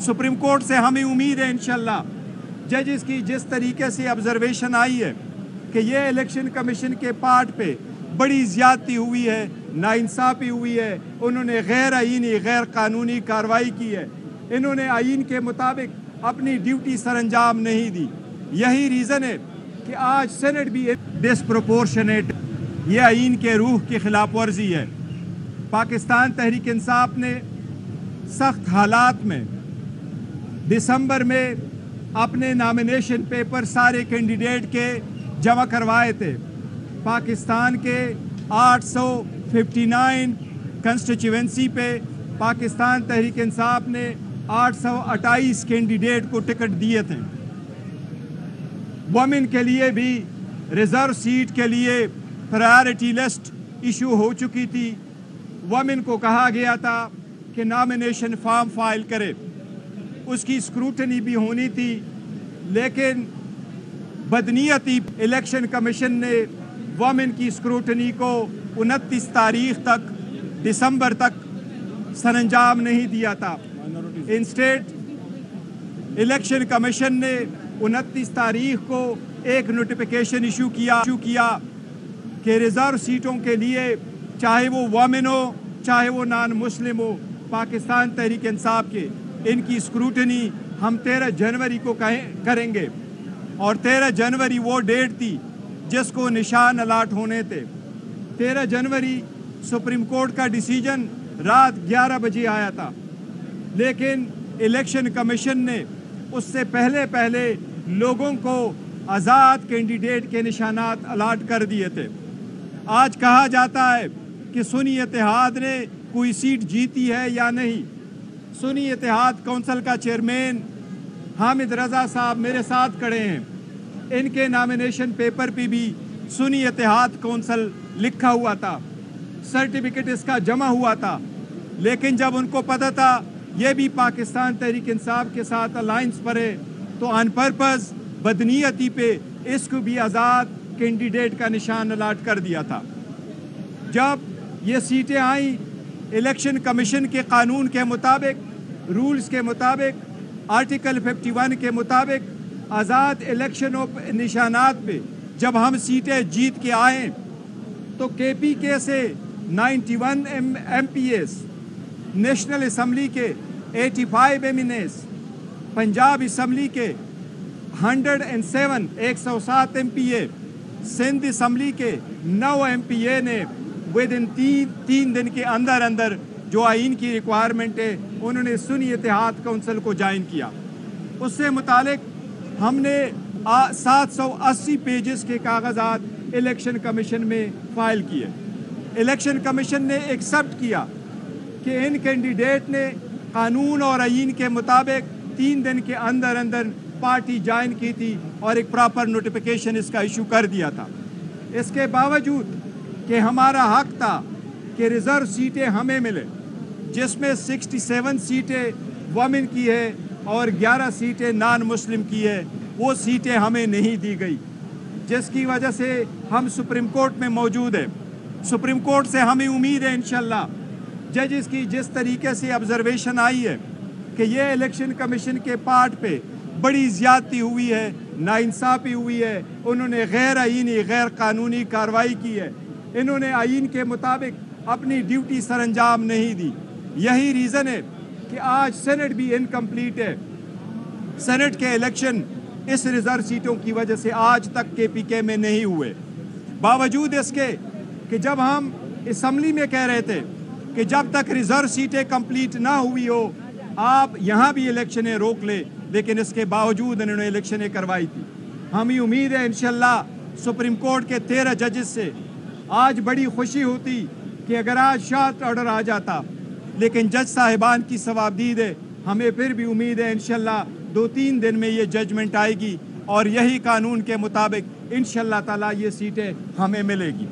Supreme court से हमें उम्मीद है इंशाल्लाह जजेस की जिस तरीके से ऑब्जर्वेशन आई है कि ये इलेक्शन कमीशन के पार्ट पे बड़ी ज़्यादती हुई है, नाइंसाफ़ी हुई है, उन्होंने गैर आईनी गैर कानूनी कार्रवाई की है, इन्होंने आईन के मुताबिक अपनी ड्यूटी सरअंजाम नहीं दी। यही रीज़न है कि आज सेनेट भी डिसप्रोपोर्शनेट, ये आईन के रूह की खिलाफ वर्जी है। पाकिस्तान तहरीक इंसाफ ने सख्त हालात में दिसंबर में अपने नॉमिनेशन पेपर सारे कैंडिडेट के जमा करवाए थे। पाकिस्तान के 859 कंस्टिट्यूएंसी पे पाकिस्तान तहरीक इंसाफ ने 828 कैंडिडेट को टिकट दिए थे। वुमेन के लिए भी रिजर्व सीट के लिए प्रायोरिटी लिस्ट इशू हो चुकी थी। वुमेन को कहा गया था कि नॉमिनेशन फॉर्म फाइल करे, उसकी स्क्रूटनी भी होनी थी, लेकिन बदनीयती इलेक्शन कमीशन ने वुमेन की स्क्रूटनी को 29 तारीख तक दिसंबर तक सरअंजाम नहीं दिया था। इंस्टेड इलेक्शन कमीशन ने 29 तारीख को एक नोटिफिकेशन इशू किया कि रिजर्व सीटों के लिए चाहे वो वुमेन हो चाहे वो नॉन मुस्लिम हो, पाकिस्तान तहरीक इंसाफ के इनकी स्क्रूटनी हम 13 जनवरी को करेंगे। और 13 जनवरी वो डेट थी जिसको निशान अलाट होने थे। 13 जनवरी सुप्रीम कोर्ट का डिसीजन रात 11 बजे आया था, लेकिन इलेक्शन कमीशन ने उससे पहले लोगों को आज़ाद कैंडिडेट के निशानात अलाट कर दिए थे। आज कहा जाता है कि सुन्नी इत्तेहाद ने कोई सीट जीती है या नहीं। सुन्नी इत्तेहाद कौंसिल का चेयरमैन हामिद रज़ा साहब मेरे साथ खड़े हैं, इनके नॉमिनेशन पेपर पे भी सुन्नी इत्तेहाद कौंसिल लिखा हुआ था, सर्टिफिकेट इसका जमा हुआ था, लेकिन जब उनको पता था ये भी पाकिस्तान तहरीक इंसाफ के साथ अलायंस पर है तो ऑन पर्पस बदनीयती पे इसको भी आज़ाद कैंडिडेट का निशान अलाट कर दिया था। जब ये सीटें आई, इलेक्शन कमीशन के कानून के मुताबिक, रूल्स के मुताबिक, आर्टिकल 51 के मुताबिक आज़ाद इलेक्शन ऑफ निशानात पे जब हम सीटें जीत के आए तो KPK से 91 MPs, नेशनल असम्बली के 85 MNs, पंजाब असम्बली के 107 MPA, सिंध असम्बली के 9 MPA ने विद इन तीन दिन के अंदर जो आइन की रिक्वायरमेंट है उन्होंने सुन्नी इत्तेहाद कौंसिल को ज्वाइन किया। उससे मुतालिक हमने 780 पेजेस के कागजात इलेक्शन कमीशन में फाइल किए। इलेक्शन कमीशन ने एक्सेप्ट किया कि इन कैंडिडेट ने कानून और आइन के मुताबिक 3 दिन के अंदर पार्टी ज्वाइन की थी और एक प्रॉपर नोटिफिकेशन इसका इशू कर दिया था। इसके बावजूद कि हमारा हक था कि रिज़र्व सीटें हमें मिले, जिसमें 67 सीटें वुमेन की है और 11 सीटें नॉन मुस्लिम की है, वो सीटें हमें नहीं दी गई, जिसकी वजह से हम सुप्रीम कोर्ट में मौजूद है। सुप्रीम कोर्ट से हमें उम्मीद है इंशाल्लाह जजेस की जिस तरीके से ऑब्जर्वेशन आई है कि ये इलेक्शन कमीशन के पार्ट पे बड़ी ज़्यादती हुई है, नाइंसाफ़ी हुई है, उन्होंने गैर आईनी गैर कानूनी कार्रवाई की है, इन्होंने आइन के मुताबिक अपनी ड्यूटी सरअंजाम नहीं दी। यही रीज़न है कि आज सेनेट भी इनकम्प्लीट है। सेनेट के इलेक्शन इस रिजर्व सीटों की वजह से आज तक KPK में नहीं हुए, बावजूद इसके कि जब हम असम्बली में कह रहे थे कि जब तक रिजर्व सीटें कंप्लीट ना हुई हो आप यहाँ भी इलेक्शनें रोक ले, लेकिन इसके बावजूद इन्होंने इलेक्शनें करवाई थी। हमें उम्मीद है इंशाल्लाह सुप्रीम कोर्ट के 13 जजेस से आज बड़ी खुशी होती कि अगर आज शॉर्ट ऑर्डर आ जाता, लेकिन जज साहिबान की सवाबदीद है, हमें फिर भी उम्मीद है इंशाल्लाह 2-3 दिन में ये जजमेंट आएगी और यही कानून के मुताबिक इंशाल्लाह ताला ये सीटें हमें मिलेगी।